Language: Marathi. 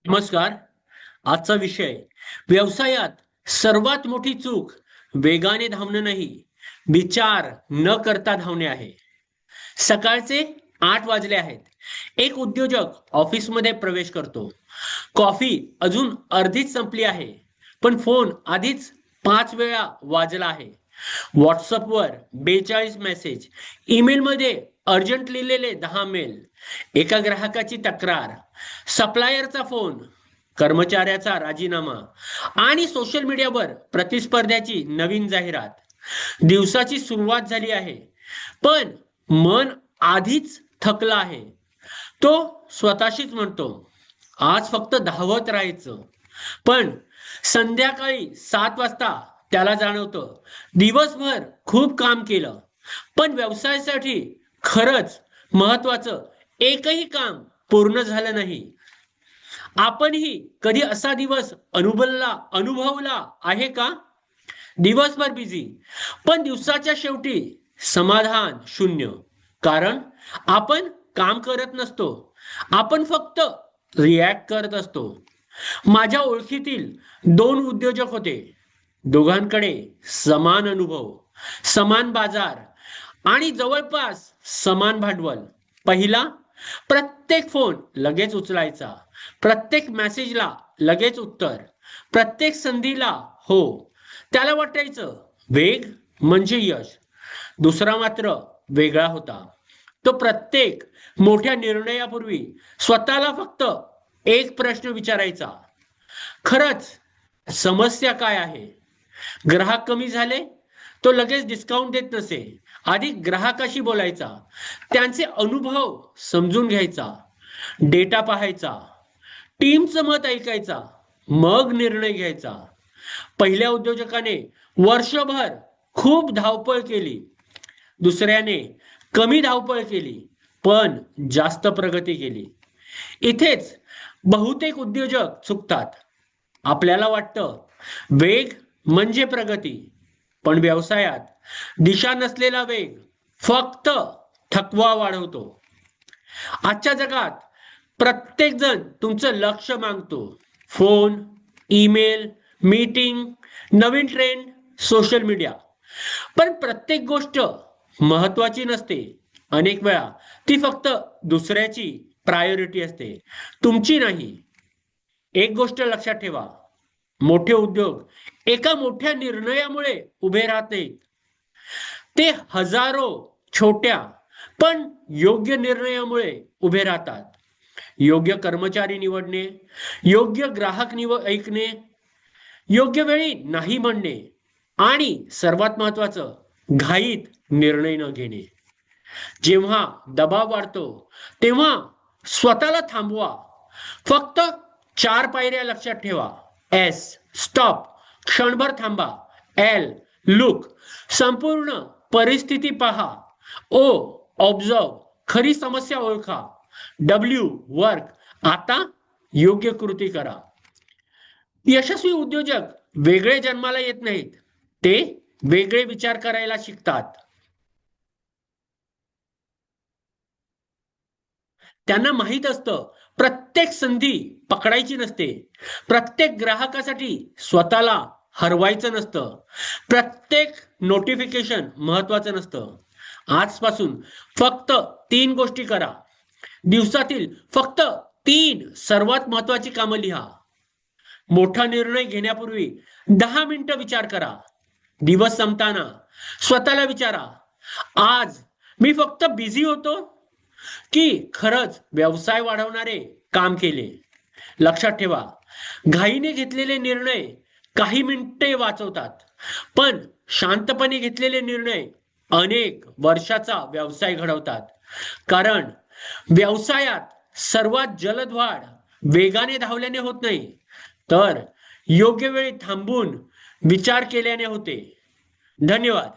नमस्कार. आजचा विषय व्यवसायात सर्वात मोठी चूक वेगाने धावणं नाही, विचार न करता धावणे आहे. सकाळचे 8 वाजले आहेत. एक उद्योजक ऑफिसमध्ये प्रवेश करतो. कॉफी अजून अर्धीच संपली आहे, पण फोन आधीच 5 वेळा वाजला आहे. व्हॉट्सअपवर 42 मेसेज, ईमेलमध्ये अर्जंट लिहिलेले 10 मेल, एका ग्राहकाची तक्रार, सप्लायरचा फोन, कर्मचाऱ्याचा राजीनामा आणि सोशल मीडियावर प्रतिस्पर्ध्याची नवीन जाहिरात. दिवसाची सुरुवात झाली आहे, पण मन आधीच थकलं आहे. तो स्वतःशीच म्हणतो, आज फक्त धावत राहायचं. पण संध्याकाळी 7 वाजता त्याला जाणवतं, दिवसभर खूप काम केलं, पण व्यवसायासाठी खरंच महत्वाचं एकही काम पूर्ण झालं नाही. आपणही कधी असा दिवस अनुभवला आहे का? दिवसभर बिझी, पण दिवसाच्या शेवटी समाधान शून्य. कारण आपण काम करत नसतो, आपण फक्त रिॲक्ट करत असतो. माझ्या ओळखीतील 2 उद्योजक होते. दोघांकडे समान अनुभव, समान बाजार आणि जवळपास समान भांडवल. पहिला, प्रत्येक फोन लगेच उचलायचा, प्रत्येक मेसेजला लगेच उत्तर, प्रत्येक संधीला हो. त्याला वाटायचं वेग म्हणजे यश. दुसरा मात्र वेगळा होता. तो प्रत्येक मोठ्या निर्णयापूर्वी स्वतःला फक्त एक प्रश्न विचारायचा, खरंच समस्या काय आहे? ग्राहक कमी झाले? तो लगेच डिस्काउंट देत नसे. आधी ग्राहकाशी बोलायचा, त्यांचे अनुभव समजून घ्यायचा, डेटा पाहायचा, टीमचं मत ऐकायचा, मग निर्णय घ्यायचा. पहिल्या उद्योजकाने वर्षभर खूप धावपळ केली, दुसऱ्याने कमी धावपळ केली पण जास्त प्रगती केली. इथेच बहुतेक उद्योजक चुकतात. आपल्याला वाटतं वेग म्हणजे प्रगती, पण व्यवसायात दिशा नसलेला वेग फक्त थकवा वाढवतो. आजच्या जगात प्रत्येक जण तुमचं लक्ष मागतो. फोन, ईमेल, मीटिंग, नवीन ट्रेंड, सोशल मीडिया. पण प्रत्येक गोष्ट महत्वाची नसते. अनेक वेळा ती फक्त दुसऱ्याची प्रायोरिटी असते, तुमची नाही. एक गोष्ट लक्षात ठेवा, मोठे उद्योग एका मोठ्या निर्णयामुळे उभे राहत नाहीत. ते हजारो छोट्या पण योग्य निर्णयामुळे उभे राहतात. योग्य कर्मचारी निवडणे, योग्य ग्राहक ऐकणे, योग्य वेळी नाही म्हणणे आणि सर्वात महत्वाचं घाईत निर्णय न घेणे. जेव्हा दबाव वाढतो तेव्हा स्वतःला थांबवा. फक्त 4 पायऱ्या लक्षात ठेवा. एस, स्टॉप, क्षणभर थांबा. एल, लुक, संपूर्ण परिस्थिती पहा. ओ, ऑब्झर्व, खरी समस्या ओळखा. डब्ल्यू, वर्क, आता योग्य कृती करा. यशस्वी उद्योजक वेगळे जन्माला येत नाहीत, ते वेगळे विचार करायला शिकतात. त्यांना माहित असतं प्रत्येक संधी पकडायची नसते, प्रत्येक ग्राहकासाठी स्वतःला हरवायचं नसतं, प्रत्येक नोटिफिकेशन महत्वाचं नसतं. आजपासून फक्त 3 गोष्टी करा. दिवसातील फक्त 3 सर्वात महत्वाची कामं लिहा. मोठा निर्णय घेण्यापूर्वी 10 मिनिटं विचार करा. दिवस संपताना स्वतःला विचारा, आज मी फक्त बिझी होतो की खरंच व्यवसाय वाढवणारे काम केले? लक्षात ठेवा, घाईने घेतलेले निर्णय काही मिनिटे वाचवतात, पण शांतपणे घेतलेले निर्णय अनेक वर्षाचा व्यवसाय घडवतात. कारण व्यवसायात सर्वात जलद वाढ वेगाने धावल्याने होत नाही, तर योग्य वेळी थांबून विचार केल्याने होते. धन्यवाद.